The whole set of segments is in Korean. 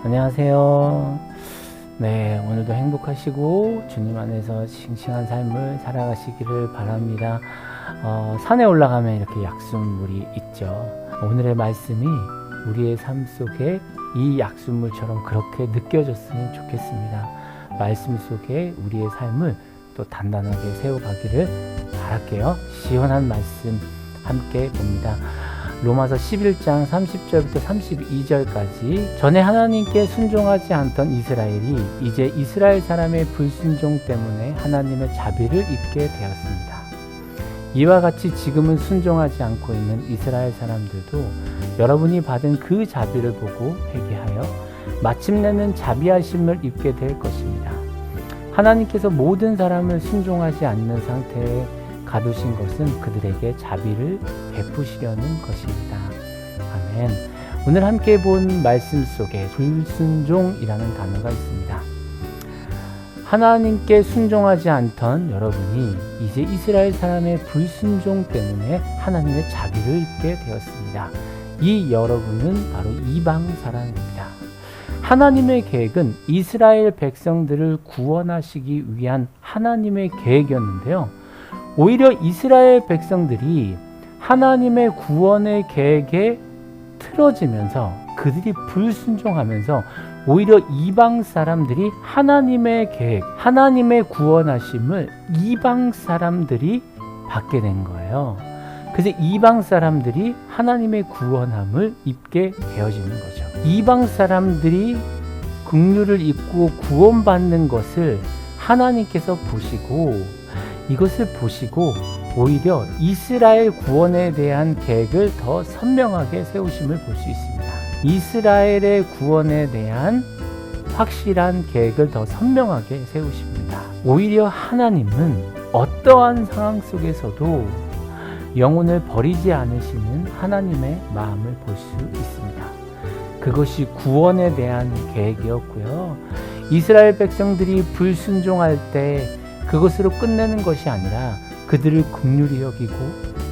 안녕하세요. 네, 오늘도 행복하시고 주님 안에서 싱싱한 삶을 살아가시기를 바랍니다. 산에 올라가면 이렇게 약순물이 있죠. 오늘의 말씀이 우리의 삶 속에 이 약순물처럼 그렇게 느껴졌으면 좋겠습니다. 말씀 속에 우리의 삶을 또 단단하게 세워가기를 바랄게요. 시원한 말씀 함께 봅니다. 로마서 11장 30절부터 32절까지 전에 하나님께 순종하지 않던 이스라엘이 이제 이스라엘 사람의 불순종 때문에 하나님의 자비를 입게 되었습니다. 이와 같이 지금은 순종하지 않고 있는 이스라엘 사람들도 여러분이 받은 그 자비를 보고 회개하여 마침내는 자비하심을 입게 될 것입니다. 하나님께서 모든 사람을 순종하지 않는 상태에 가두신 것은 그들에게 자비를 베푸시려는 것입니다. 아멘. 오늘 함께 본 말씀 속에 불순종이라는 단어가 있습니다. 하나님께 순종하지 않던 여러분이 이제 이스라엘 사람의 불순종 때문에 하나님의 자비를 입게 되었습니다. 이 여러분은 바로 이방 사람입니다. 하나님의 계획은 이스라엘 백성들을 구원하시기 위한 하나님의 계획이었는데요. 오히려 이스라엘 백성들이 하나님의 구원의 계획에 틀어지면서 그들이 불순종하면서 오히려 이방 사람들이 하나님의 계획, 하나님의 구원하심을 이방 사람들이 받게 된 거예요. 그래서 이방 사람들이 하나님의 구원함을 입게 되어지는 거죠. 이방 사람들이 긍휼을 입고 구원받는 것을 하나님께서 보시고 이것을 보시고 오히려 이스라엘 구원에 대한 계획을 더 선명하게 세우심을 볼 수 있습니다. 이스라엘의 구원에 대한 확실한 계획을 더 선명하게 세우십니다. 오히려 하나님은 어떠한 상황 속에서도 영혼을 버리지 않으시는 하나님의 마음을 볼 수 있습니다. 그것이 구원에 대한 계획이었고요. 이스라엘 백성들이 불순종할 때 그것으로 끝내는 것이 아니라 그들을 긍휼히 여기고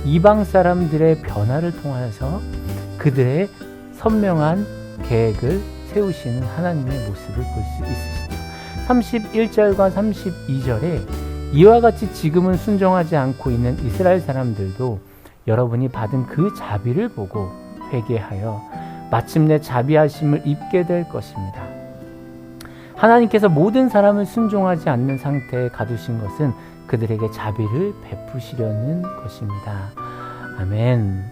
이방 사람들의 변화를 통하여서 그들의 선명한 계획을 세우시는 하나님의 모습을 볼 수 있으시죠. 31절과 32절에 이와 같이 지금은 순종하지 않고 있는 이스라엘 사람들도 여러분이 받은 그 자비를 보고 회개하여 마침내 자비하심을 입게 될 것입니다. 하나님께서 모든 사람을 순종하지 않는 상태에 가두신 것은 그들에게 자비를 베푸시려는 것입니다. 아멘.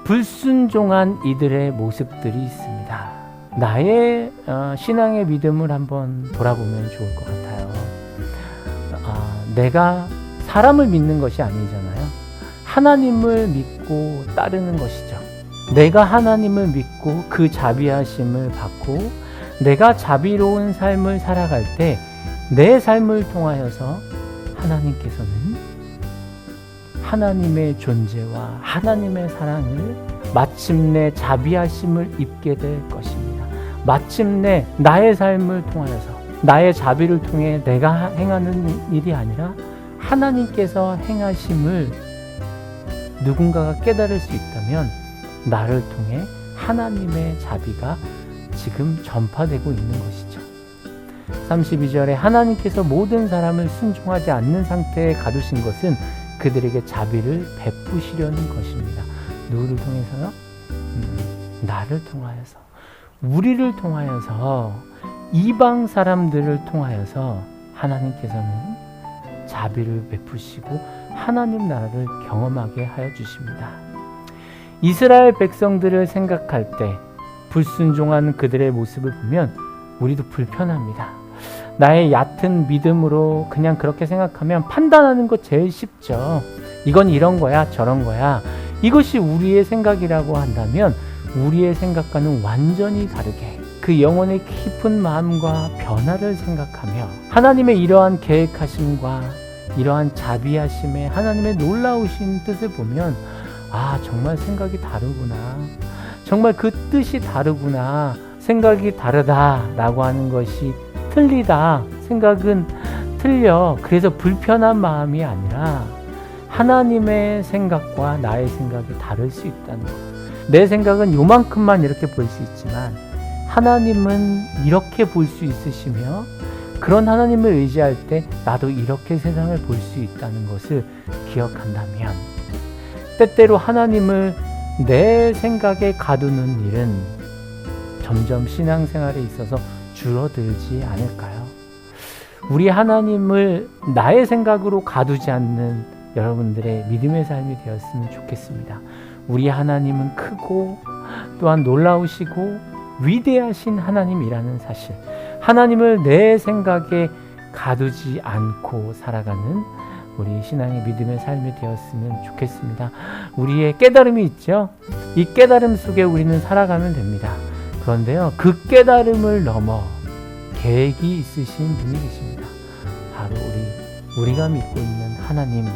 불순종한 이들의 모습들이 있습니다. 나의 신앙의 믿음을 한번 돌아보면 좋을 것 같아요. 내가 사람을 믿는 것이 아니잖아요. 하나님을 믿고 따르는 것이죠. 내가 하나님을 믿고 그 자비하심을 받고 내가 자비로운 삶을 살아갈 때 내 삶을 통하여서 하나님께서는 하나님의 존재와 하나님의 사랑을 마침내 자비하심을 입게 될 것입니다. 마침내 나의 삶을 통하여서 나의 자비를 통해 내가 행하는 일이 아니라 하나님께서 행하심을 누군가가 깨달을 수 있다면 나를 통해 하나님의 자비가 지금 전파되고 있는 것이죠. 32절에 하나님께서 모든 사람을 순종하지 않는 상태에 가두신 것은 그들에게 자비를 베푸시려는 것입니다. 누구를 통해서요? 나를 통하여서, 우리를 통하여서, 이방 사람들을 통하여서 하나님께서는 자비를 베푸시고 하나님 나라를 경험하게 하여 주십니다. 이스라엘 백성들을 생각할 때 불순종한 그들의 모습을 보면 우리도 불편합니다. 나의 얕은 믿음으로 그냥 그렇게 생각하면 판단하는 거 제일 쉽죠. 이건 이런 거야, 저런 거야. 이것이 우리의 생각이라고 한다면 우리의 생각과는 완전히 다르게 그 영혼의 깊은 마음과 변화를 생각하며 하나님의 이러한 계획하심과 이러한 자비하심의 하나님의 놀라우신 뜻을 보면 정말 생각이 다르구나. 정말 그 뜻이 다르구나. 생각이 다르다라고 하는 것이 틀리다. 생각은 틀려. 그래서 불편한 마음이 아니라 하나님의 생각과 나의 생각이 다를 수 있다는 것. 내 생각은 요만큼만 이렇게 볼 수 있지만 하나님은 이렇게 볼 수 있으시며 그런 하나님을 의지할 때 나도 이렇게 세상을 볼 수 있다는 것을 기억한다면 때때로 하나님을 내 생각에 가두는 일은 점점 신앙생활에 있어서 줄어들지 않을까요? 우리 하나님을 나의 생각으로 가두지 않는 여러분들의 믿음의 삶이 되었으면 좋겠습니다. 우리 하나님은 크고 또한 놀라우시고 위대하신 하나님이라는 사실, 하나님을 내 생각에 가두지 않고 살아가는 우리 신앙의 믿음의 삶이 되었으면 좋겠습니다. 우리의 깨달음이 있죠. 이 깨달음 속에 우리는 살아가면 됩니다. 그런데요, 그 깨달음을 넘어 계획이 있으신 분이 계십니다. 바로 우리가 믿고 있는 하나님,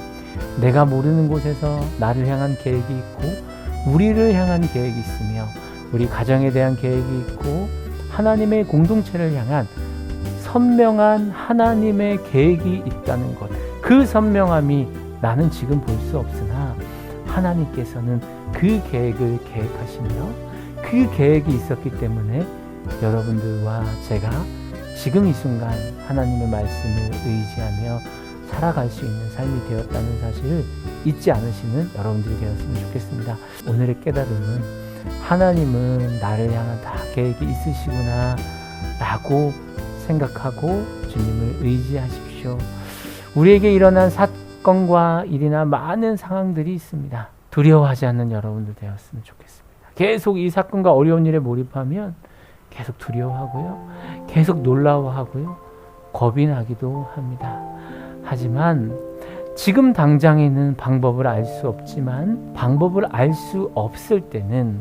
내가 모르는 곳에서 나를 향한 계획이 있고 우리를 향한 계획이 있으며 우리 가정에 대한 계획이 있고 하나님의 공동체를 향한 선명한 하나님의 계획이 있다는 것, 그 선명함이 나는 지금 볼 수 없으나 하나님께서는 그 계획을 계획하시며 그 계획이 있었기 때문에 여러분들과 제가 지금 이 순간 하나님의 말씀을 의지하며 살아갈 수 있는 삶이 되었다는 사실을 잊지 않으시는 여러분들이 되었으면 좋겠습니다. 오늘의 깨달음은 하나님은 나를 향한 다 계획이 있으시구나 라고 생각하고 주님을 의지하십시오. 우리에게 일어난 사건과 일이나 많은 상황들이 있습니다. 두려워하지 않는 여러분들 되었으면 좋겠습니다. 계속 이 사건과 어려운 일에 몰입하면 계속 두려워하고요, 계속 놀라워하고요, 겁이 나기도 합니다. 하지만 지금 당장에는 방법을 알 수 없지만 방법을 알 수 없을 때는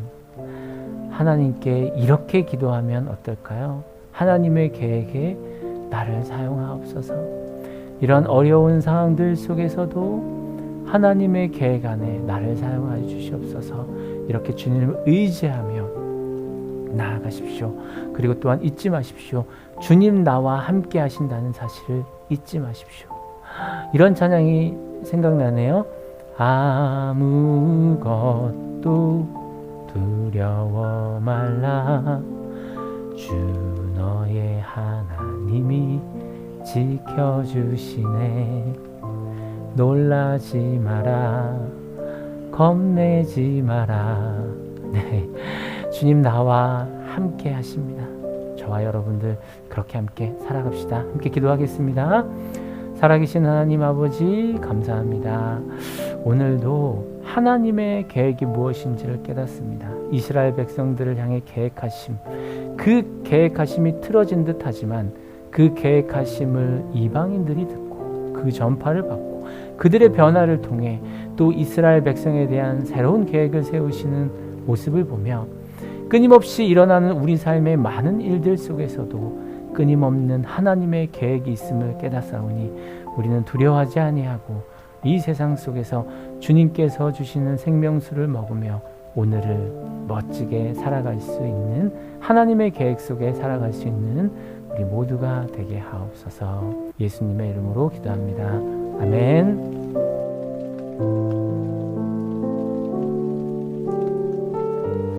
하나님께 이렇게 기도하면 어떨까요? 하나님의 계획에 나를 사용하옵소서. 이런 어려운 상황들 속에서도 하나님의 계획 안에 나를 사용하여 주시옵소서. 이렇게 주님을 의지하며 나아가십시오. 그리고 또한 잊지 마십시오. 주님 나와 함께 하신다는 사실을 잊지 마십시오. 이런 찬양이 생각나네요. 아무것도 두려워 말라. 주 너의 하나님이 지켜주시네. 놀라지 마라. 겁내지 마라. 네, 주님 나와 함께 하십니다. 저와 여러분들 그렇게 함께 살아갑시다. 함께 기도하겠습니다. 살아계신 하나님 아버지 감사합니다. 오늘도 하나님의 계획이 무엇인지를 깨닫습니다. 이스라엘 백성들을 향해 계획하심, 그 계획하심이 틀어진 듯 하지만 그 계획하심을 이방인들이 듣고 그 전파를 받고 그들의 변화를 통해 또 이스라엘 백성에 대한 새로운 계획을 세우시는 모습을 보며 끊임없이 일어나는 우리 삶의 많은 일들 속에서도 끊임없는 하나님의 계획이 있음을 깨닫사오니 우리는 두려워하지 아니하고 이 세상 속에서 주님께서 주시는 생명수를 먹으며 오늘을 멋지게 살아갈 수 있는 하나님의 계획 속에 살아갈 수 있는 우리 모두가 되게 하옵소서. 예수님의 이름으로 기도합니다. 아멘.